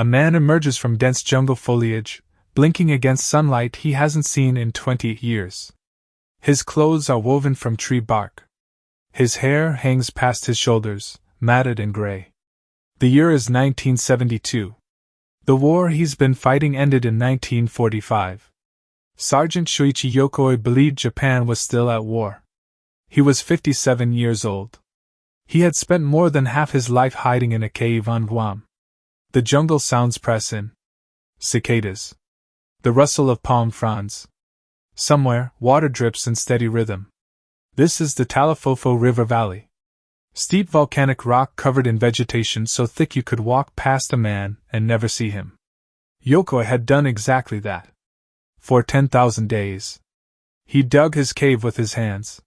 A man emerges from dense jungle foliage, blinking against sunlight he hasn't seen in 20 years. His clothes are woven from tree bark. His hair hangs past his shoulders, matted and gray. The year is 1972. The war he's been fighting ended in 1945. Sergeant Shoichi Yokoi believed Japan was still at war. He was 57 years old. He had spent more than half his life hiding in a cave on Guam. The jungle sounds press in. Cicadas. The rustle of palm fronds. Somewhere, water drips in steady rhythm. This is the Talifofo River Valley. Steep volcanic rock covered in vegetation so thick you could walk past a man and never see him. Yokoi had done exactly that. For 10,000 days. He dug his cave with his hands.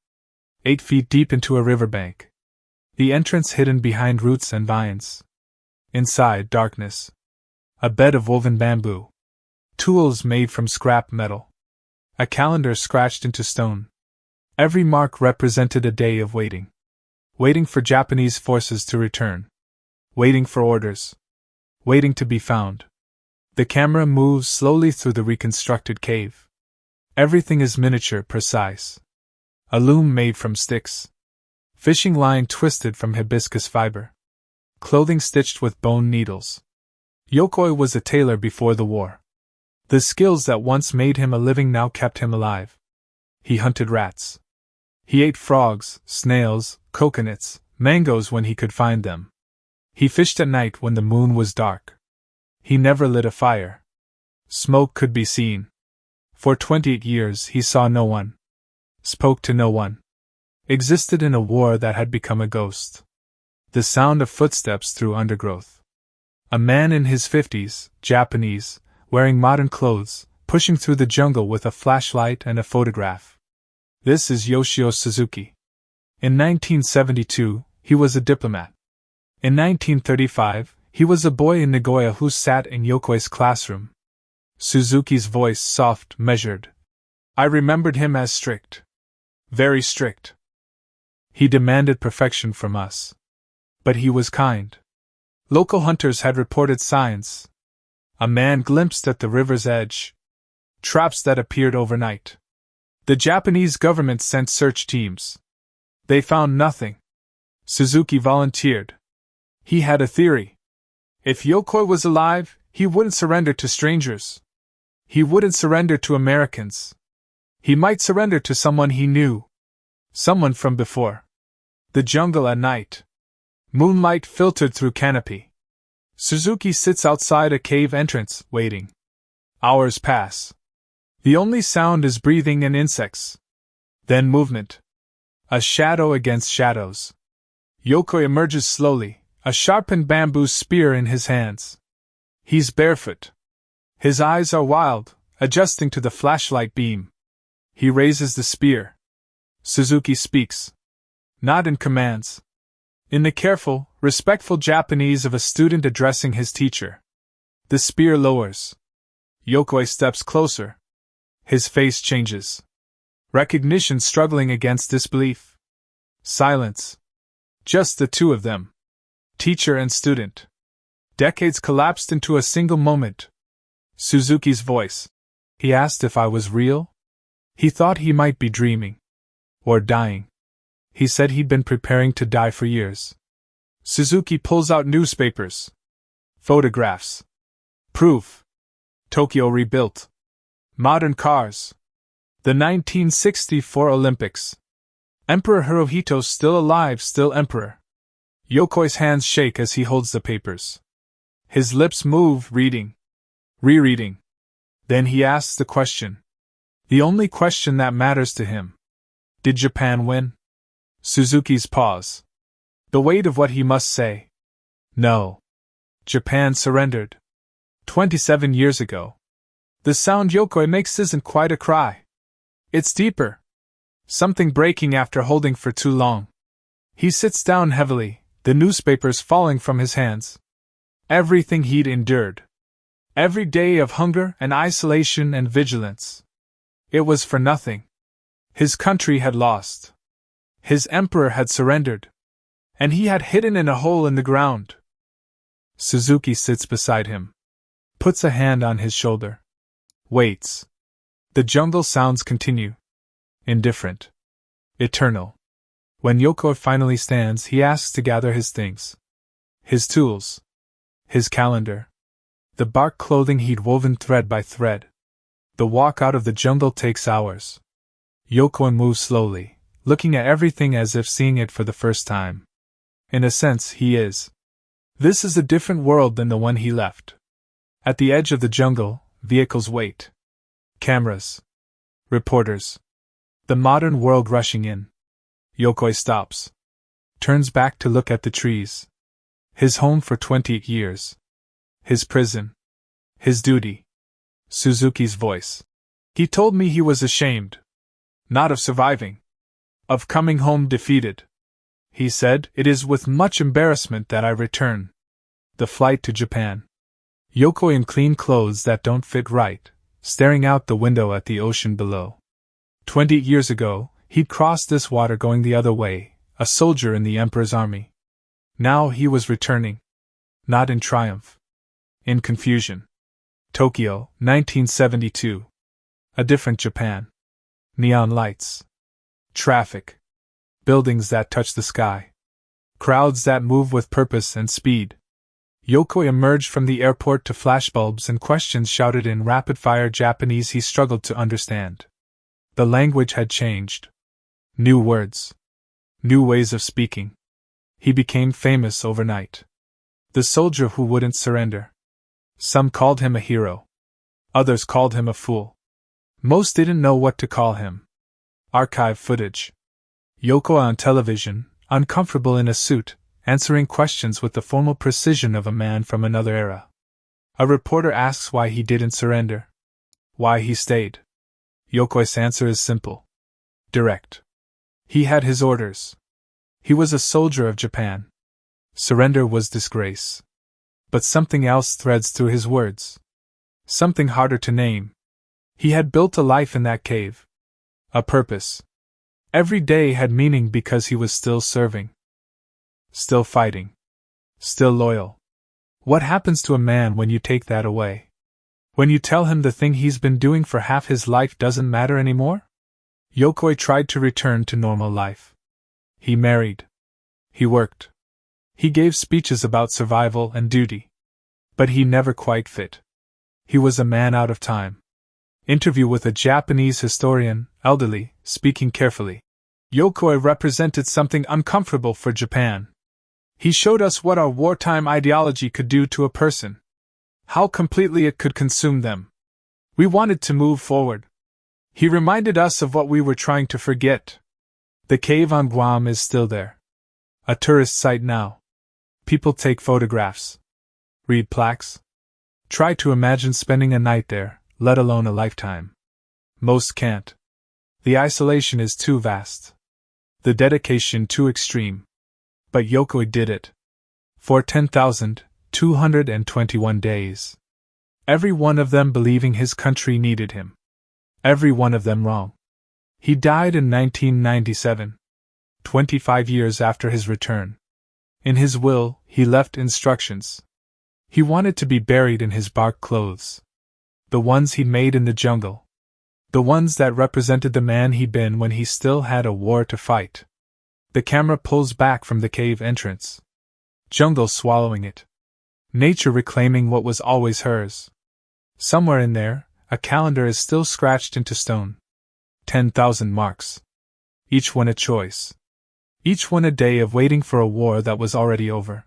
8 feet deep into a riverbank. The entrance hidden behind roots and vines. Inside, darkness. A bed of woven bamboo. Tools made from scrap metal. A calendar scratched into stone. Every mark represented a day of waiting. Waiting for Japanese forces to return. Waiting for orders. Waiting to be found. The camera moves slowly through the reconstructed cave. Everything is miniature, precise. A loom made from sticks. Fishing line twisted from hibiscus fiber. Clothing stitched with bone needles. Yokoi was a tailor before the war. The skills that once made him a living now kept him alive. He hunted rats. He ate frogs, snails, coconuts, mangoes when he could find them. He fished at night when the moon was dark. He never lit a fire. Smoke could be seen. For 28 years he saw no one. Spoke to no one. Existed in a war that had become a ghost. The sound of footsteps through undergrowth. A man in his 50s, Japanese, wearing modern clothes, pushing through the jungle with a flashlight and a photograph. This is Yoshio Suzuki. In 1972, he was a diplomat. In 1935, he was a boy in Nagoya who sat in Yokoi's classroom. Suzuki's voice soft, measured. I remembered him as strict. Very strict. He demanded perfection from us. But he was kind. Local hunters had reported signs. A man glimpsed at the river's edge. Traps that appeared overnight. The Japanese government sent search teams. They found nothing. Suzuki volunteered. He had a theory. If Yokoi was alive, he wouldn't surrender to strangers. He wouldn't surrender to Americans. He might surrender to someone he knew. Someone from before. The jungle at night. Moonlight filtered through canopy. Suzuki sits outside a cave entrance, waiting. Hours pass. The only sound is breathing and insects. Then movement. A shadow against shadows. Yokoi emerges slowly, a sharpened bamboo spear in his hands. He's barefoot. His eyes are wild, adjusting to the flashlight beam. He raises the spear. Suzuki speaks. Not in commands. In the careful, respectful Japanese of a student addressing his teacher. The spear lowers. Yokoi steps closer. His face changes. Recognition struggling against disbelief. Silence. Just the two of them. Teacher and student. Decades collapsed into a single moment. Suzuki's voice. He asked if I was real? He thought he might be dreaming. Or dying. He said he'd been preparing to die for years. Suzuki pulls out newspapers. Photographs. Proof. Tokyo rebuilt. Modern cars. The 1964 Olympics. Emperor Hirohito still alive, still emperor. Yokoi's hands shake as he holds the papers. His lips move, reading. Rereading. Then he asks the question. The only question that matters to him. Did Japan win? Suzuki's pause. The weight of what he must say. No. Japan surrendered. 27 years ago. The sound Yokoi makes isn't quite a cry. It's deeper. Something breaking after holding for too long. He sits down heavily, the newspapers falling from his hands. Everything he'd endured. Every day of hunger and isolation and vigilance. It was for nothing. His country had lost. His emperor had surrendered. And he had hidden in a hole in the ground. Suzuki sits beside him. puts a hand on his shoulder. Waits. The jungle sounds continue. Indifferent. Eternal. When Yokoi finally stands, he asks to gather his things. His tools. His calendar. The bark clothing he'd woven thread by thread. The walk out of the jungle takes hours. Yokoi moves slowly, looking at everything as if seeing it for the first time. In a sense, he is. This is a different world than the one he left. At the edge of the jungle, vehicles wait. Cameras. Reporters. The modern world rushing in. Yokoi stops. Turns back to look at the trees. His home for 20 years. His prison. His duty. Suzuki's voice. He told me he was ashamed. Not of surviving. Of coming home defeated. He said, "It is with much embarrassment that I return." The flight to Japan. Yokoi in clean clothes that don't fit right, staring out the window at the ocean below. 20 years ago, he'd crossed this water going the other way, a soldier in the Emperor's army. Now he was returning. Not in triumph. In confusion. Tokyo, 1972. A different Japan. Neon lights. Traffic. Buildings that touch the sky. Crowds that move with purpose and speed. Yokoi emerged from the airport to flashbulbs and questions shouted in rapid-fire Japanese he struggled to understand. The language had changed. New words. New ways of speaking. He became famous overnight. The soldier who wouldn't surrender. Some called him a hero. Others called him a fool. Most didn't know what to call him. Archive footage. Yokoi on television, uncomfortable in a suit, answering questions with the formal precision of a man from another era. A reporter asks why he didn't surrender. Why he stayed. Yokoi's answer is simple. Direct. He had his orders. He was a soldier of Japan. Surrender was disgrace. But something else threads through his words. Something harder to name. He had built a life in that cave. A purpose. Every day had meaning because he was still serving. Still fighting. Still loyal. What happens to a man when you take that away? When you tell him the thing he's been doing for half his life doesn't matter anymore? Yokoi tried to return to normal life. He married. He worked. He gave speeches about survival and duty. But he never quite fit. He was a man out of time. Interview with a Japanese historian, elderly, speaking carefully. Yokoi represented something uncomfortable for Japan. He showed us what our wartime ideology could do to a person. How completely it could consume them. We wanted to move forward. He reminded us of what we were trying to forget. The cave on Guam is still there. A tourist site now. People take photographs. Read plaques. Try to imagine spending a night there, let alone a lifetime. Most can't. The isolation is too vast. The dedication too extreme. But Yokoi did it. For 10,221 days. Every one of them believing his country needed him. Every one of them wrong. He died in 1997, 25 years after his return. In his will, he left instructions. He wanted to be buried in his bark clothes. The ones he made in the jungle. The ones that represented the man he'd been when he still had a war to fight. The camera pulls back from the cave entrance. Jungle swallowing it. Nature reclaiming what was always hers. Somewhere in there, a calendar is still scratched into stone. 10,000 marks. Each one a choice. Each one a day of waiting for a war that was already over.